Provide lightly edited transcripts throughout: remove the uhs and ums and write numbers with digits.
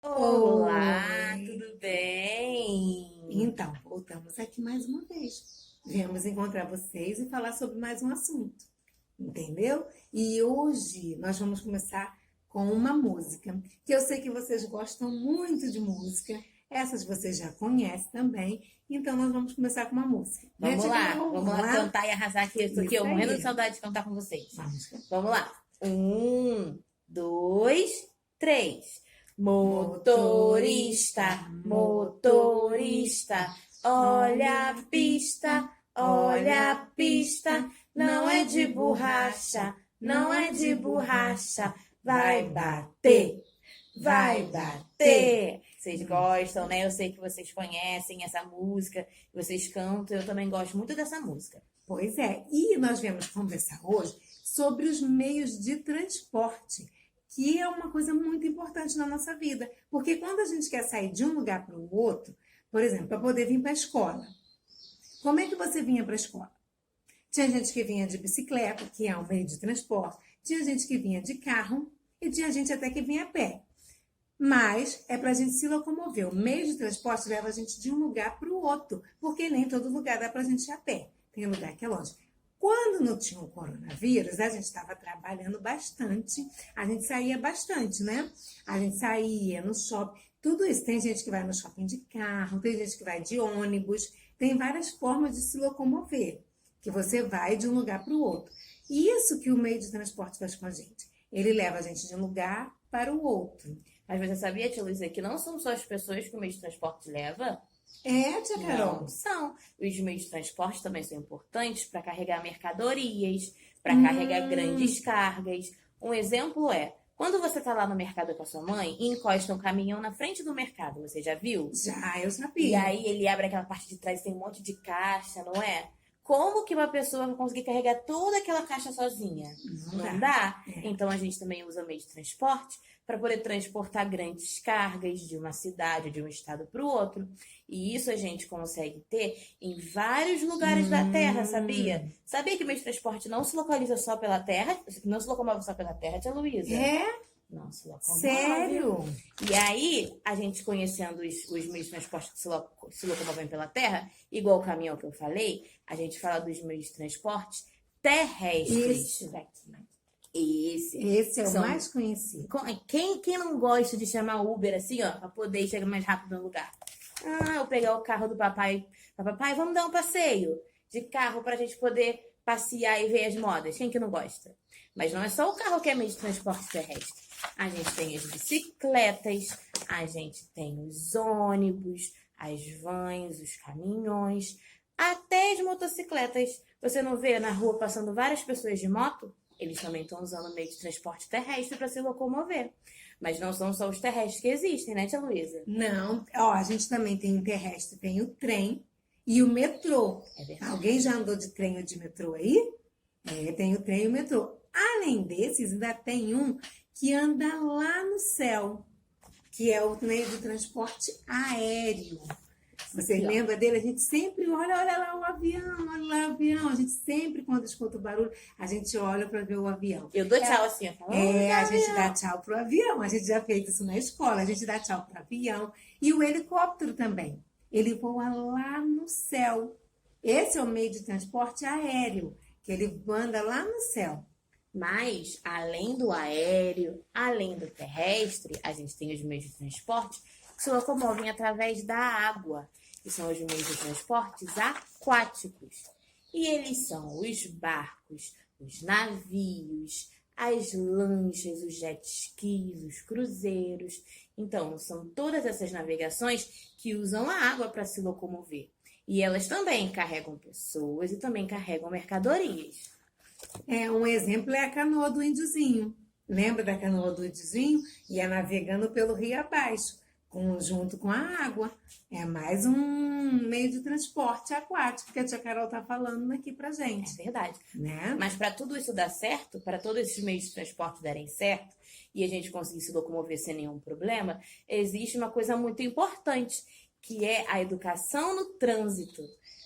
Olá, Oi! tudo bem? Então, voltamos aqui mais uma vez. Viemos encontrar vocês e falar sobre mais um assunto, entendeu? E hoje nós vamos começar com uma música, que eu sei que vocês gostam muito de música, essas vocês já conhecem também, então nós vamos começar com uma música, né, Vamos Tia lá, Carol? vamos Vamos lá lá? cantar e arrasar aqui. Eu estou aqui, Isso eu morrendo de aí. saudade de cantar com vocês. Vamos cantar. Vamos lá. 1, 2, 3. Motorista, motorista, olha a pista, não é de borracha, não é de borracha, vai bater. Vai bater! Vocês gostam, né? Eu sei que vocês conhecem essa música, vocês cantam, eu também gosto muito dessa música. Pois é, e nós viemos conversar hoje sobre os meios de transporte, que é uma coisa muito importante na nossa vida. Porque quando a gente quer sair de um lugar para o outro, por exemplo, para poder vir para a escola, como é que você vinha para a escola? Tinha gente que vinha de bicicleta, que é um meio de transporte, tinha gente que vinha de carro e tinha gente até que vinha a pé. Mas é para a gente se locomover. O meio de transporte leva a gente de um lugar para o outro, porque nem todo lugar dá para a gente ir a pé. Tem lugar que é longe. Quando não tinha o coronavírus, a gente estava trabalhando bastante, a gente saía bastante, né? A gente saía no shopping, tudo isso. Tem gente que vai no shopping de carro, tem gente que vai de ônibus, tem várias formas de se locomover, que você vai de um lugar para o outro. E isso que o meio de transporte faz com a gente. Ele leva a gente de um lugar para o outro. Mas você sabia, tia Luísa, que não são só as pessoas que o meio de transporte leva? É, tia Carol? Não são. Os meios de transporte também são importantes para carregar mercadorias, para carregar grandes cargas. Um exemplo é, quando você está lá no mercado com a sua mãe e encosta um caminhão na frente do mercado, você já viu? Já, eu E sabia. aí ele abre aquela parte de trás e tem um monte de caixa, não é? Como que uma pessoa vai conseguir carregar toda aquela caixa sozinha? Não dá? É. Então a gente também usa meio de transporte para poder transportar grandes cargas de uma cidade, de um estado para o outro. E isso a gente consegue ter em vários lugares da Terra, sabia? Sabia que o meio de transporte não se localiza só pela Terra? Não se locomove só pela Terra, tia Luísa? É? Não se locomove. Sério? E aí, a gente conhecendo os meios de transporte que se locomovem pela terra, igual o caminhão que eu falei, a gente fala dos meios de transporte terrestres. Isso. Esse Esse é o são- mais conhecido. Quem não gosta de chamar Uber assim, ó, pra poder chegar mais rápido no lugar? Ah, eu pegar o carro do papai. Papai, vamos dar um passeio de carro pra gente poder passear e ver as modas. Quem que não gosta? Mas não é só o carro que é meio de transporte terrestre. A gente tem as bicicletas, a gente tem os ônibus, as vans, os caminhões, até as motocicletas. Você não vê na rua passando várias pessoas de moto? Eles também estão usando o meio de transporte terrestre para se locomover. Mas não são só os terrestres que existem, né, tia Luísa? Não, ó, a gente também tem o terrestre, tem o trem e o metrô. É verdade. Alguém já andou de trem ou de metrô aí? É, tem o trem e o metrô. Além desses, ainda tem um que anda lá no céu, que é o meio de transporte aéreo. Você Aqui, ó. lembra dele? A gente sempre olha lá o avião, olha lá o avião. A gente sempre, quando escuta o barulho, a gente olha para ver o avião. Eu dou tchau assim, eu falo, É, a gente avião." dá tchau pro avião. A gente já fez isso na escola. A gente dá tchau pro avião. E o helicóptero também. Ele voa lá no céu. Esse é o meio de transporte aéreo, que ele anda lá no céu. Mas, além do aéreo, além do terrestre, a gente tem os meios de transporte que se locomovem através da água, que são os meios de transportes aquáticos. E eles são os barcos, os navios, as lanchas, os jet skis, os cruzeiros. Então, são todas essas navegações que usam a água para se locomover. E elas também carregam pessoas e também carregam mercadorias. É, um exemplo é a canoa do Índiozinho. Lembra da canoa do Índiozinho? Ia navegando pelo rio abaixo, junto com a água. É mais um meio de transporte aquático que a tia Carol está falando aqui pra É gente, verdade. né? Mas para tudo isso dar certo, para todos esses meios de transporte darem certo e a gente conseguir se locomover sem nenhum problema, existe uma coisa muito importante, que é a educação no trânsito,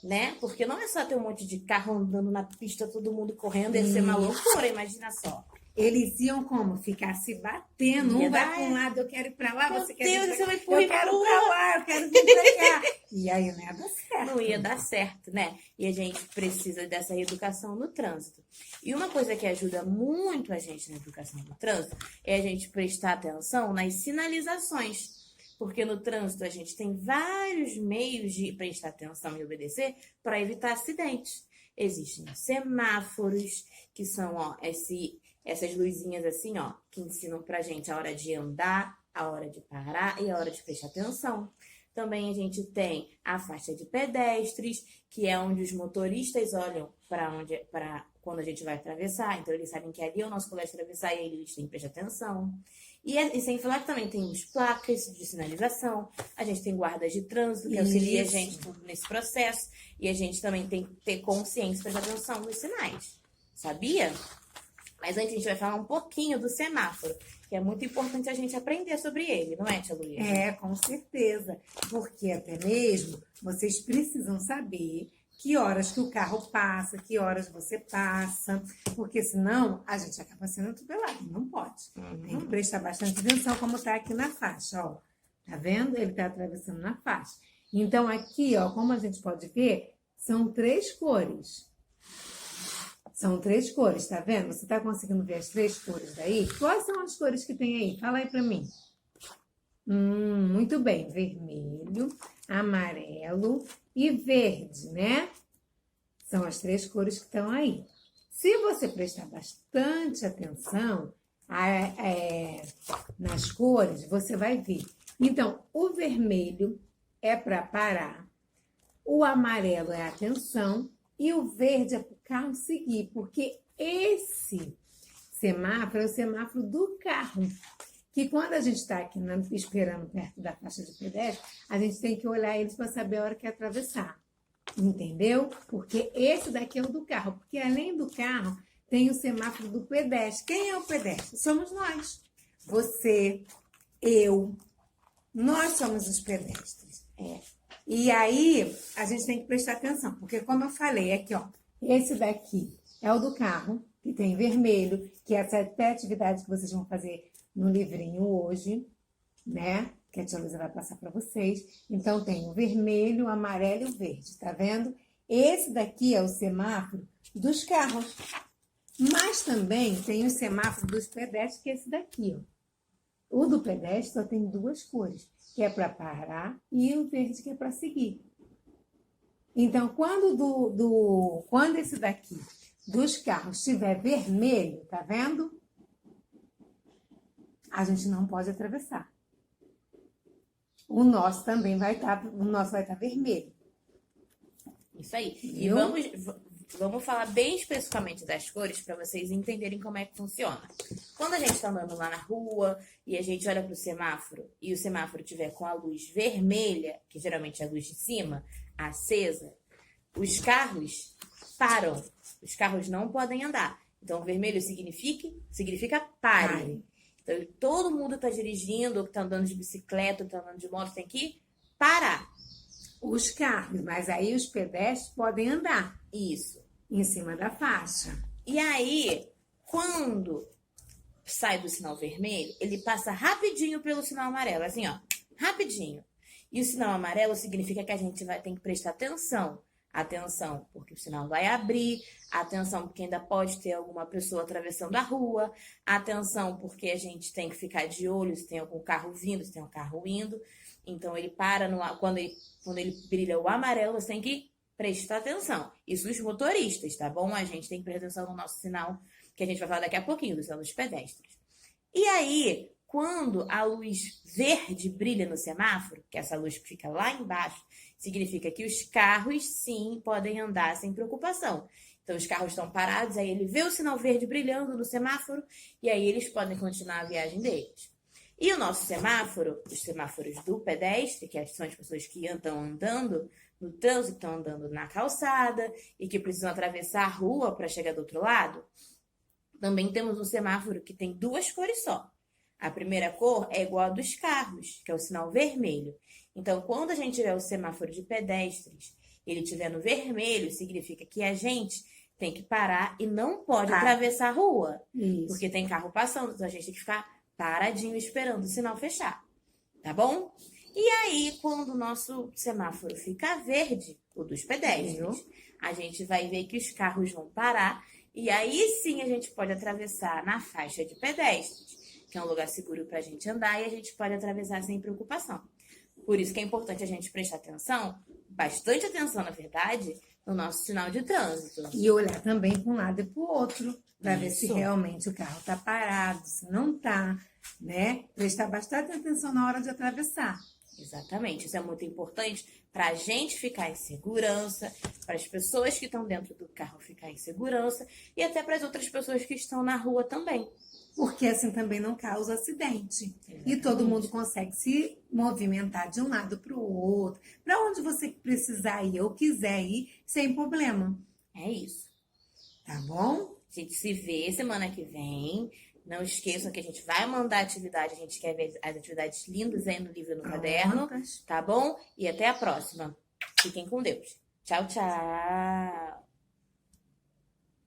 né? Porque não é só ter um monte de carro andando na pista, todo mundo correndo, ia ser uma loucura, imagina só. eles iam como? Ficar se batendo. Um vai para um lado, eu quero ir para lá, Meu você quer Deus, ir você pra vai cá. empurrar Eu quero empurra. para lá, eu quero vir para cá. E aí não ia dar certo. Não ia dar certo, né? E a gente precisa dessa reeducação no trânsito. E uma coisa que ajuda muito a gente na educação no trânsito é a gente prestar atenção nas sinalizações. Porque no trânsito a gente tem vários meios de prestar atenção e obedecer para evitar acidentes. Existem semáforos, que são essas luzinhas assim, ó, que ensinam pra gente a hora de andar, a hora de parar e a hora de prestar atenção. Também a gente tem a faixa de pedestres, que é onde os motoristas olham para quando a gente vai atravessar. Então, eles sabem que ali é o nosso colégio atravessar e aí eles têm que prestar atenção. E sem falar que também temos placas de sinalização, a gente tem guardas de trânsito que auxilia a gente tudo nesse processo. E a gente também tem que ter consciência, prestar atenção nos sinais. Sabia? Mas antes a gente vai falar um pouquinho do semáforo, que é muito importante a gente aprender sobre ele, não é, tia Luísa? É, com certeza. Porque até mesmo vocês precisam saber que horas que o carro passa, que horas você passa, porque senão a gente acaba sendo atropelado, não pode. Tem que prestar bastante atenção como está aqui na faixa, ó. Tá vendo? Ele está atravessando na faixa. Então aqui, ó, como a gente pode ver, são 3 cores. São 3 cores, tá vendo? Você tá conseguindo ver as 3 cores daí? Quais são as cores que tem aí? Fala aí pra mim. Muito bem. Vermelho, amarelo e verde, né? São as 3 cores que estão aí. Se você prestar bastante atenção nas cores, você vai ver. Então, o vermelho é para parar, o amarelo é atenção e o verde é para o carro seguir, porque esse semáforo é o semáforo do carro. Que quando a gente está aqui esperando perto da faixa de pedestre, a gente tem que olhar eles para saber a hora que é atravessar. Entendeu? Porque esse daqui é o do carro. Porque além do carro, tem o semáforo do pedestre. Quem é o pedestre? Somos nós. Você, eu, nós somos os pedestres. E aí, a gente tem que prestar atenção. Porque como eu falei, aqui, ó, esse daqui é o do carro, que tem vermelho, que é essa atividade que vocês vão fazer no livrinho hoje, né? Que a tia Luísa vai passar para vocês. Então, tem o vermelho, o amarelo e o verde, tá vendo? Esse daqui é o semáforo dos carros. Mas também tem o semáforo dos pedestres, que é esse daqui, ó. O do pedestre só tem 2 cores, que é para parar e o verde que é para seguir. Então, quando esse daqui dos carros estiver vermelho, tá vendo? A gente não pode atravessar. O nosso também vai estar vermelho. Isso aí. Viu? E vamos falar bem especificamente das cores para vocês entenderem como é que funciona. Quando a gente está andando lá na rua e a gente olha para o semáforo e o semáforo tiver com a luz vermelha, que geralmente é a luz de cima, acesa, os carros param. Os carros não podem andar. Então, vermelho significa pare. Então, todo mundo está dirigindo, ou que está andando de bicicleta, ou que está andando de moto, tem que parar. Os carros, mas aí os pedestres podem andar. Isso. Em cima da faixa. E aí, quando sai do sinal vermelho, ele passa rapidinho pelo sinal amarelo, assim, ó, rapidinho. E o sinal amarelo significa que a gente vai ter que prestar atenção. Atenção, porque o sinal vai abrir. Atenção, porque ainda pode ter alguma pessoa atravessando a rua. Atenção, porque a gente tem que ficar de olho se tem algum carro vindo, se tem um carro indo. Então, ele para quando ele brilha o amarelo, você tem que prestar atenção. Isso os motoristas, tá bom? A gente tem que prestar atenção no nosso sinal, que a gente vai falar daqui a pouquinho, do sinal dos pedestres. E aí, quando a luz verde brilha no semáforo, que é essa luz que fica lá embaixo, significa que os carros, sim, podem andar sem preocupação. Então, os carros estão parados, aí ele vê o sinal verde brilhando no semáforo, e aí eles podem continuar a viagem deles. E o nosso semáforo, os semáforos do pedestre, que são as pessoas que estão andando no trânsito, estão andando na calçada e que precisam atravessar a rua para chegar do outro lado, também temos um semáforo que tem 2 cores só. A primeira cor é igual a dos carros, que é o sinal vermelho. Então, quando a gente tiver o semáforo de pedestres, ele estiver no vermelho, significa que a gente tem que parar e não pode Tá. atravessar a rua. Isso. Porque tem carro passando, então a gente tem que ficar paradinho esperando o sinal fechar. Tá bom? E aí, quando o nosso semáforo fica verde, o dos pedestres, a gente vai ver que os carros vão parar. E aí sim a gente pode atravessar na faixa de pedestres, que é um lugar seguro para a gente andar e a gente pode atravessar sem preocupação. Por isso que é importante a gente prestar atenção, bastante atenção, na verdade, no nosso sinal de trânsito. E olhar também para um lado e para o outro, para ver se Isso. realmente o carro está parado, se não está, né? Prestar bastante atenção na hora de atravessar. Exatamente, isso é muito importante para a gente ficar em segurança, para as pessoas que estão dentro do carro ficar em segurança e até para as outras pessoas que estão na rua também. Porque assim também não causa acidente. E todo mundo consegue se movimentar de um lado para o outro, para onde você precisar ir ou quiser ir, sem problema. É isso. Tá bom? A gente se vê semana que vem. Não esqueçam que a gente vai mandar atividade, a gente quer ver as atividades lindas aí no livro e no caderno, Prontas. tá bom? E até a próxima. Fiquem com Deus. Tchau, tchau.